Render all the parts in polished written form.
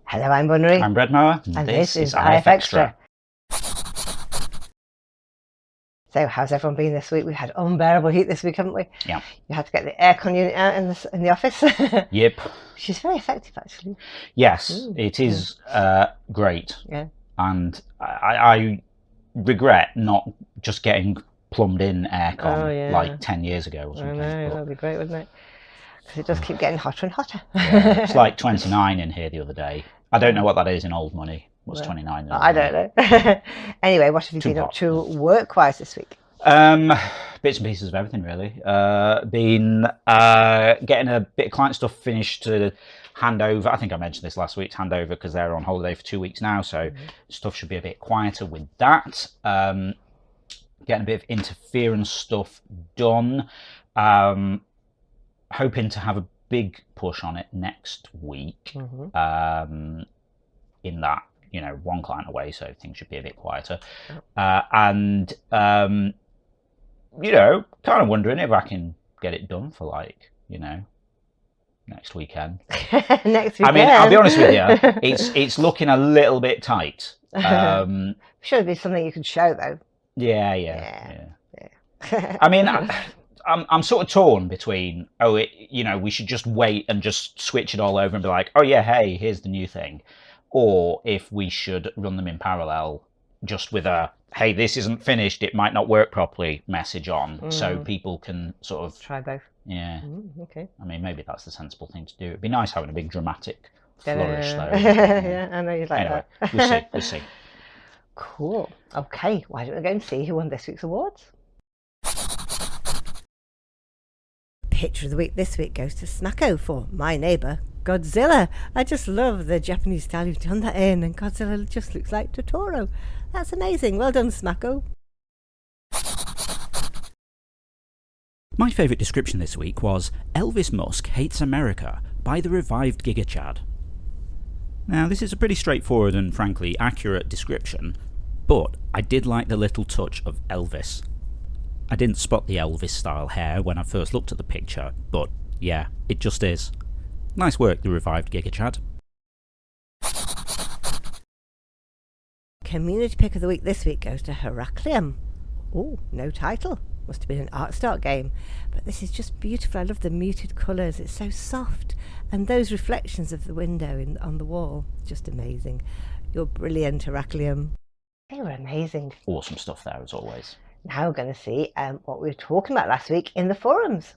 Hello, I'm Bunnery. I'm Breadmower, and this is IFXtra. So, how's everyone been this week? We've had unbearable heat this week, haven't we? Yeah. You had to get the aircon unit out in the office. Yep. Which is very effective, actually. Yes, it is great. Yeah. And I regret not just getting plumbed in aircon like 10 years ago or something. I know, that would be great, wouldn't it? Because it does keep getting hotter and hotter. Yeah, it's like 29 in here the other day. I don't know what that is in old money. What's 29? I don't know. Anyway, what have you been up to work-wise this week? Bits and pieces of everything, really. Been getting a bit of client stuff finished to hand over. I think I mentioned this last week, hand over, because they're on holiday for 2 weeks now, so stuff should be a bit quieter with that. Getting a bit of interference stuff done. Hoping to have a big push on it next week. In that, you know, one client away, so things should be a bit quieter. And you know, kind of wondering if I can get it done for, like, you know, next weekend. Next weekend. I mean, I'll be honest with you, it's looking a little bit tight. Should be something you could show, though. Yeah. I mean, I'm sort of torn between, you know, we should just wait and just switch it all over and be like, oh yeah, hey, here's the new thing. Or if we should run them in parallel, just with a, hey, this isn't finished, it might not work properly message on, so people can sort of try both. Yeah. Okay. I mean, maybe that's the sensible thing to do. It'd be nice having a big dramatic flourish, though. Yeah, I know you'd like anyway, that. we'll see. Cool. Okay, why don't we go and see who won this week's awards? Picture of the week this week goes to Smacko for My Neighbour Godzilla. I just love the Japanese style you've done that in, and Godzilla just looks like Totoro. That's amazing. Well done, Smacko. My favourite description this week was Elvis Musk Hates America by the revived Giga Chad. Now, this is a pretty straightforward and frankly accurate description, but I did like the little touch of Elvis. I didn't spot the Elvis style hair when I first looked at the picture, but yeah, it just is. Nice work, the revived Giga Chad. Community pick of the week this week goes to Heraclium. Oh, no title. Must have been an ArtStart game. But this is just beautiful. I love the muted colours. It's so soft. And those reflections of the window on the wall, just amazing. You're brilliant, Heraclium. They were amazing. Awesome stuff there, as always. Now we're going to see what we were talking about last week in the forums.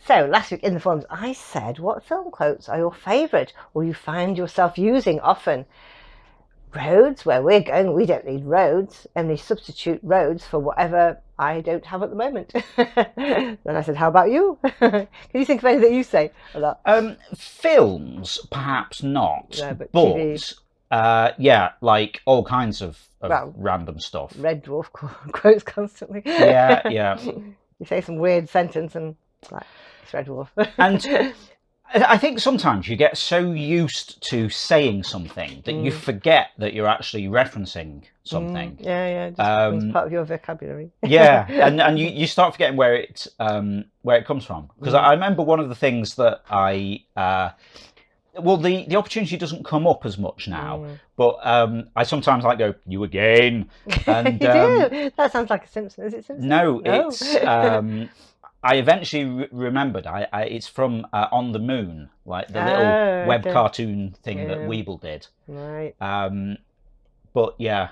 So, last week in the forums, I said, what film quotes are your favourite or you find yourself using often? Roads, where we're going, we don't need roads, and they substitute roads for whatever I don't have at the moment. Then I said, how about you? Can you think of anything that you say a lot? Films, perhaps not, No, but yeah, like all kinds of random stuff. Red Dwarf quotes constantly. Yeah. You say some weird sentence and like, it's Red Dwarf. And I think sometimes you get so used to saying something that you forget that you're actually referencing something. Yeah, just becomes part of your vocabulary. Yeah, and you start forgetting where it comes from. Because I remember one of the things that well, the opportunity doesn't come up as much now, but I sometimes like go, you again. And, you do? That sounds like a Simpson. Is it Simpson? No, it's... I eventually remembered. It's from On the Moon, like the little web cartoon thing that Weeble did. Right. But yeah.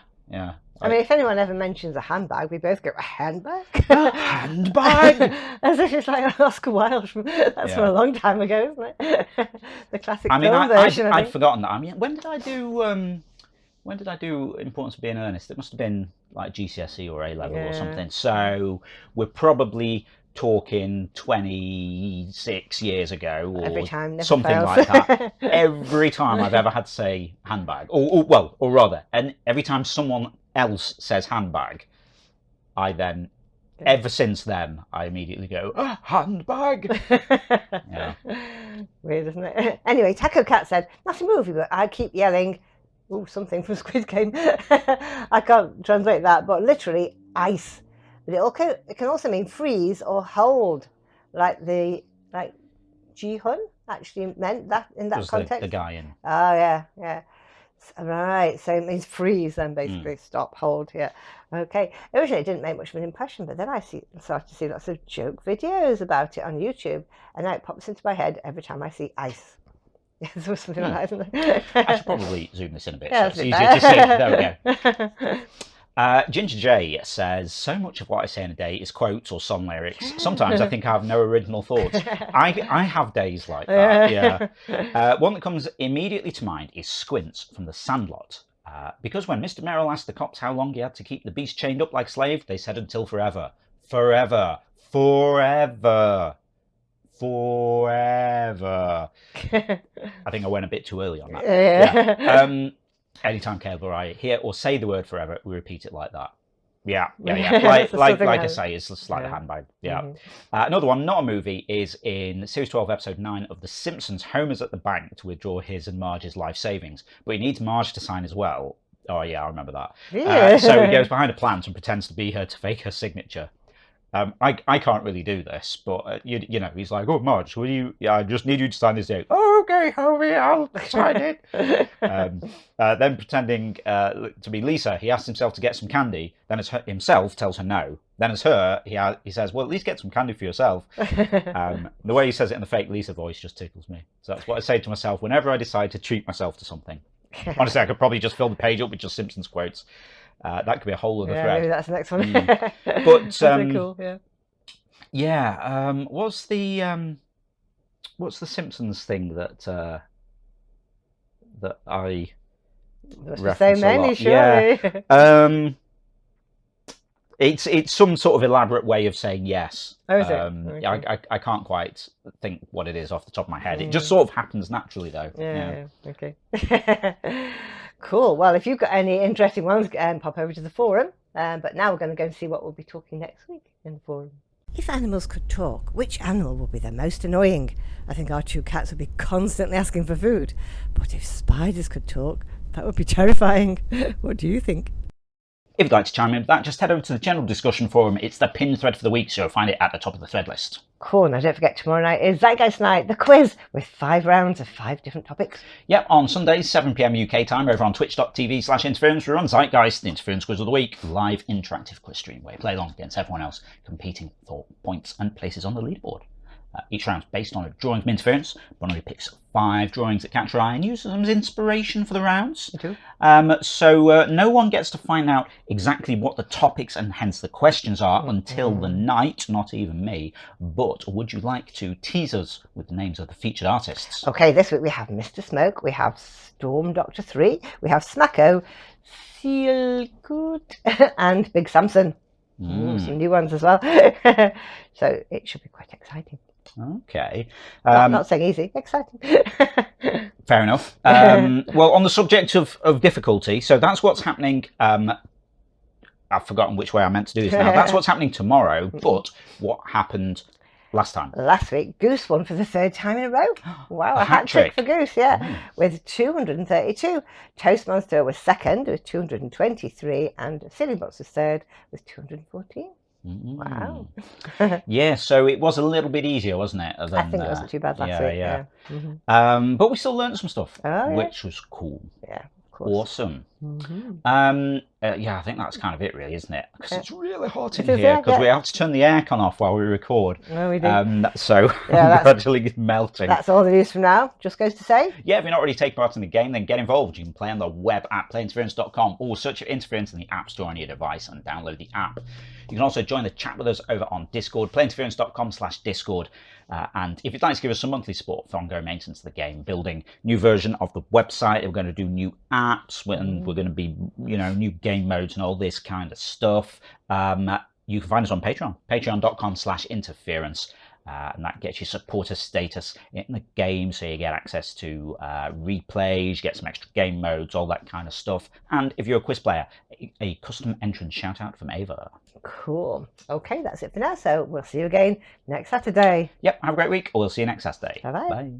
I mean, if anyone ever mentions a handbag, we both go, a handbag? A handbag? As if it's like Oscar Wilde. That's from a long time ago, isn't it? The classic film version. I'd forgotten that. I mean, when did I do Importance of Being Earnest? It must have been like GCSE or A-level or something. So we're probably talking 26 years ago or every time, something like that. Every time I've ever had to say handbag, or rather, and every time someone else says handbag, I then, ever since then, I immediately go, handbag. Yeah. Weird, isn't it? Anyway, Taco Cat said, not a movie, but I keep yelling, something from Squid Game. I can't translate that, but literally ice. But it can also mean freeze or hold, like Ji-hun actually meant that in that Was context? the guy in? Oh, yeah, yeah. Right, so it means freeze then, basically. Stop, hold, yeah. Okay. Originally, it didn't make much of an impression, but then I started to see lots of joke videos about it on YouTube, and now it pops into my head every time I see ice. Yes, or something like that, isn't it? I should probably zoom this in a bit Yeah, so it's easier to see. There we go. Ginger J says, so much of what I say in a day is quotes or song lyrics. Sometimes I think I have no original thoughts. I have days like that, yeah. One that comes immediately to mind is Squints from The Sandlot. Because when Mr. Merrill asked the cops how long he had to keep the beast chained up like a slave, they said until forever. Forever. Forever. Forever. I think I went a bit too early on that. Yeah. Anytime Caleb or I hear or say the word forever, we repeat it like that. Yeah. Like I say, it's just like the handbag. Yeah. Another one, not a movie, is in Series 12, Episode 9 of The Simpsons. Homer's at the bank to withdraw his and Marge's life savings, but he needs Marge to sign as well. Oh, yeah, I remember that. So he goes behind a plant and pretends to be her to fake her signature. I can't really do this, but you know, he's like, oh, Marge, will you? Yeah, I just need you to sign this out. Oh, okay, Homie, I'll sign it. Then pretending to be Lisa, he asks himself to get some candy. Then as himself tells her no. Then as her, he says, well, at least get some candy for yourself. The way he says it in the fake Lisa voice just tickles me. So that's what I say to myself whenever I decide to treat myself to something. Honestly, I could probably just fill the page up with just Simpsons quotes. That could be a whole other thread. Maybe that's the next one. But that's really cool. Yeah. What's the Simpsons thing that I reference so many, a lot? surely. Yeah. It's some sort of elaborate way of saying yes. Oh, is it? Okay. I can't quite think what it is off the top of my head. It just sort of happens naturally, though. Yeah. Okay. Cool. Well, if you've got any interesting ones, pop over to the forum. But now we're going to go and see what we'll be talking next week in the forum. If animals could talk, which animal would be the most annoying? I think our two cats would be constantly asking for food. But if spiders could talk, that would be terrifying. What do you think? If you'd like to chime in with that, just head over to the general discussion forum. It's the pinned thread for the week, so you'll find it at the top of the thread list. Cool. Now, don't forget, tomorrow night is Zeitgeist Night, the quiz, with 5 rounds of 5 different topics. Yep, on Sundays, 7 PM UK time, over on twitch.tv/interference, we run Zeitgeist, the Interference Quiz of the Week, live interactive quiz stream where you play along against everyone else, competing for points and places on the leaderboard. Each round is based on a drawing from Interference. Bonnie picks 5 drawings that catch your eye and uses them as inspiration for the rounds. So no one gets to find out exactly what the topics and hence the questions are until the night, not even me. But would you like to tease us with the names of the featured artists? Okay, this week we have Mr. Smoke, we have Storm Doctor 3, we have Smacko, Sealgood, and Big Samson. Some new ones as well. So it should be quite exciting. Okay. Not saying easy, exciting. Fair enough. Well, on the subject of difficulty, so that's what's happening. I've forgotten which way I meant to do this now. That's what's happening tomorrow, but what happened last time? Last week, Goose won for the 3rd time in a row. Wow, a hat trick for Goose, with 232. Toast Monster was 2nd with 223, and Silly Box was 3rd with 214. Wow. Yeah, so it was a little bit easier, wasn't it? I think it wasn't too bad last week. Yeah. But we still learned some stuff, which was cool. Yeah, of course. Awesome. Yeah, I think that's kind of it, really, isn't it? Because it's really hot in here because we have to turn the aircon off while we record. No, we do. So I'm gradually melting. That's all the news from now. Just goes to say. Yeah, if you're not already taking part in the game, then get involved. You can play on the web at playinterference.com or search for Interference in the App Store on your device and download the app. You can also join the chat with us over on Discord, playinterference.com/Discord. And if you'd like to give us some monthly support for ongoing maintenance of the game, building new version of the website, we're going to do new apps, and we're going to be, new game modes and all this kind of stuff. You can find us on Patreon, patreon.com/interference. And that gets you supporter status in the game, so you get access to replays, you get some extra game modes, all that kind of stuff. And if you're a quiz player, a custom entrance shout out from Ava. Cool. Okay, that's it for now. So we'll see you again next Saturday. Yep, have a great week. We'll see you next Saturday. Bye-bye. Bye.